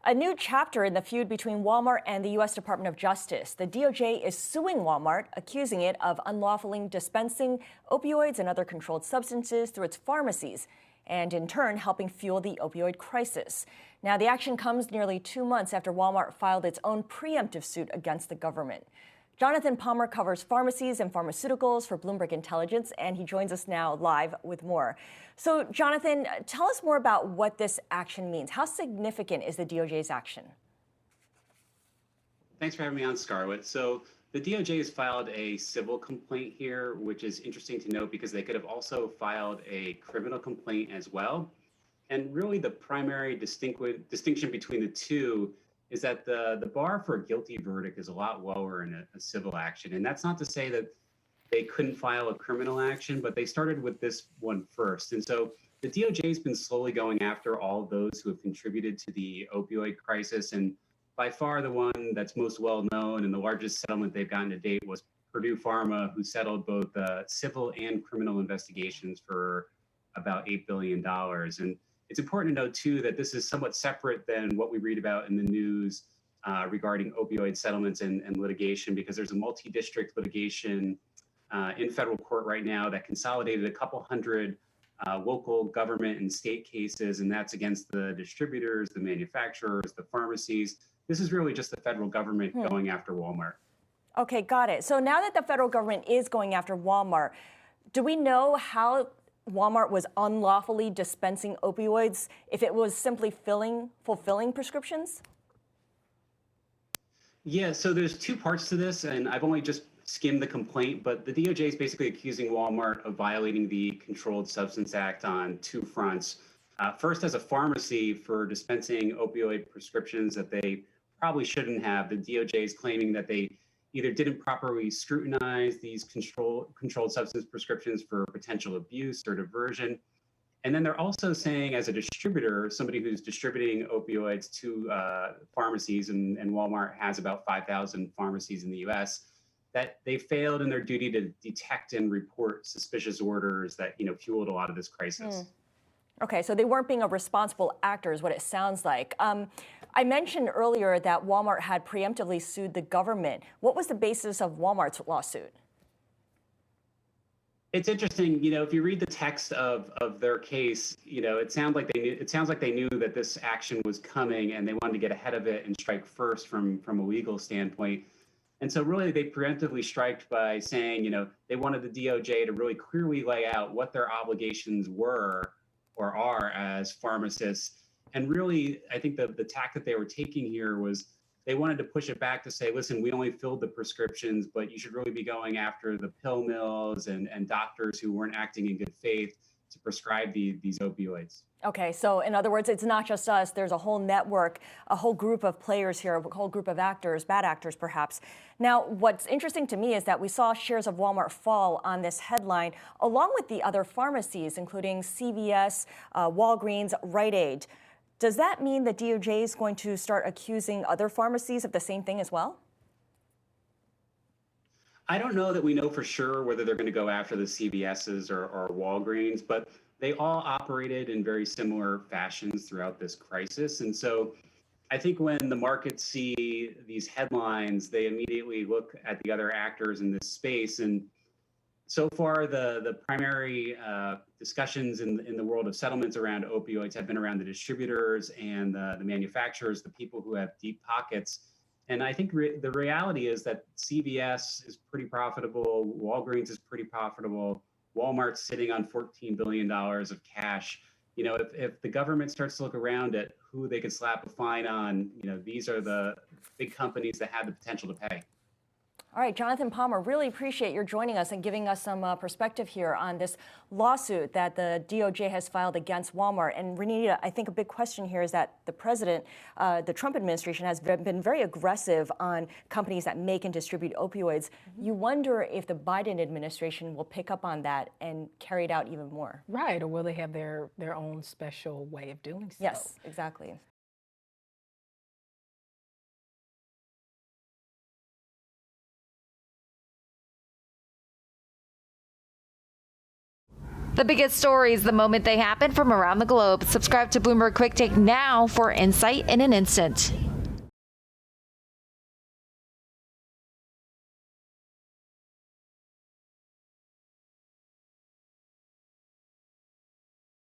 A new chapter in the feud between Walmart and the U.S. Department of Justice. The DOJ is suing Walmart, accusing it of unlawfully dispensing opioids and other controlled substances through its pharmacies, and in turn helping fuel the opioid crisis. Now, the action comes nearly 2 months after Walmart filed its own preemptive suit against the government. Jonathan Palmer covers pharmacies and pharmaceuticals for Bloomberg Intelligence, and he joins us now live with more. So, Jonathan, tell us more about what this action means. How significant is the DOJ's action? Thanks for having me on, Scarlett. So the DOJ has filed a civil complaint here, which is interesting to note because they could have also filed a criminal complaint as well. And really the primary distinction between the two is that the bar for a guilty verdict is a lot lower in a civil action. And that's not to say that they couldn't file a criminal action, but they started with this one first. And so the DOJ has been slowly going after all of those who have contributed to the opioid crisis. And by far the one that's most well known and the largest settlement they've gotten to date was Purdue Pharma, who settled both civil and criminal investigations for about $8 billion. And it's important to note, too, that this is somewhat separate than what we read about in the news regarding opioid settlements and litigation, because there's a multi-district litigation in federal court right now that consolidated a couple hundred local government and state cases, and that's against the distributors, the manufacturers, the pharmacies. This is really just the federal government going after Walmart. Okay, got it. So now that the federal government is going after Walmart, do we know how Walmart was unlawfully dispensing opioids, if it was simply fulfilling prescriptions? Yeah, so there's two parts to this, and I've only just skimmed the complaint, but the DOJ is basically accusing Walmart of violating the Controlled Substance Act on two fronts. First, as a pharmacy for dispensing opioid prescriptions that they probably shouldn't have. The DOJ is claiming that they either didn't properly scrutinize these controlled substance prescriptions for potential abuse or diversion. And then they're also saying, as a distributor, somebody who's distributing opioids to pharmacies, and Walmart has about 5,000 pharmacies in the US, that they failed in their duty to detect and report suspicious orders that fueled a lot of this crisis. Okay, so they weren't being a responsible actor is what it sounds like. I mentioned earlier that Walmart had preemptively sued the government. What was the basis of Walmart's lawsuit? It's interesting, if you read the text of their case, it sounds like they knew that this action was coming and they wanted to get ahead of it and strike first from a legal standpoint. And so really they preemptively striked by saying, they wanted the DOJ to really clearly lay out what their obligations were or are as pharmacists. And really, I think the tack that they were taking here was they wanted to push it back to say, listen, we only filled the prescriptions, but you should really be going after the pill mills and doctors who weren't acting in good faith to prescribe these opioids. Okay, so in other words, it's not just us. There's a whole network, a whole group of players here, a whole group of actors, bad actors perhaps. Now, what's interesting to me is that we saw shares of Walmart fall on this headline, along with the other pharmacies, including CVS, Walgreens, Rite Aid. Does that mean the DOJ is going to start accusing other pharmacies of the same thing as well? I don't know that we know for sure whether they're going to go after the CVSs or Walgreens, but they all operated in very similar fashions throughout this crisis. And so I think when the markets see these headlines, they immediately look at the other actors in this space. And so far, the primary discussions in the world of settlements around opioids have been around the distributors and the manufacturers, the people who have deep pockets. And I think the reality is that CVS is pretty profitable, Walgreens is pretty profitable, Walmart's sitting on $14 billion of cash. If the government starts to look around at who they could slap a fine on, these are the big companies that have the potential to pay. All right, Jonathan Palmer, really appreciate your joining us and giving us some perspective here on this lawsuit that the DOJ has filed against Walmart. And Renita, I think a big question here is that the president, the Trump administration, has been very aggressive on companies that make and distribute opioids. You wonder if the Biden administration will pick up on that and carry it out even more. Right, or will they have their own special way of doing so? Yes, exactly. The biggest stories the moment they happen from around the globe. Subscribe to Bloomberg Quick Take now for insight in an instant.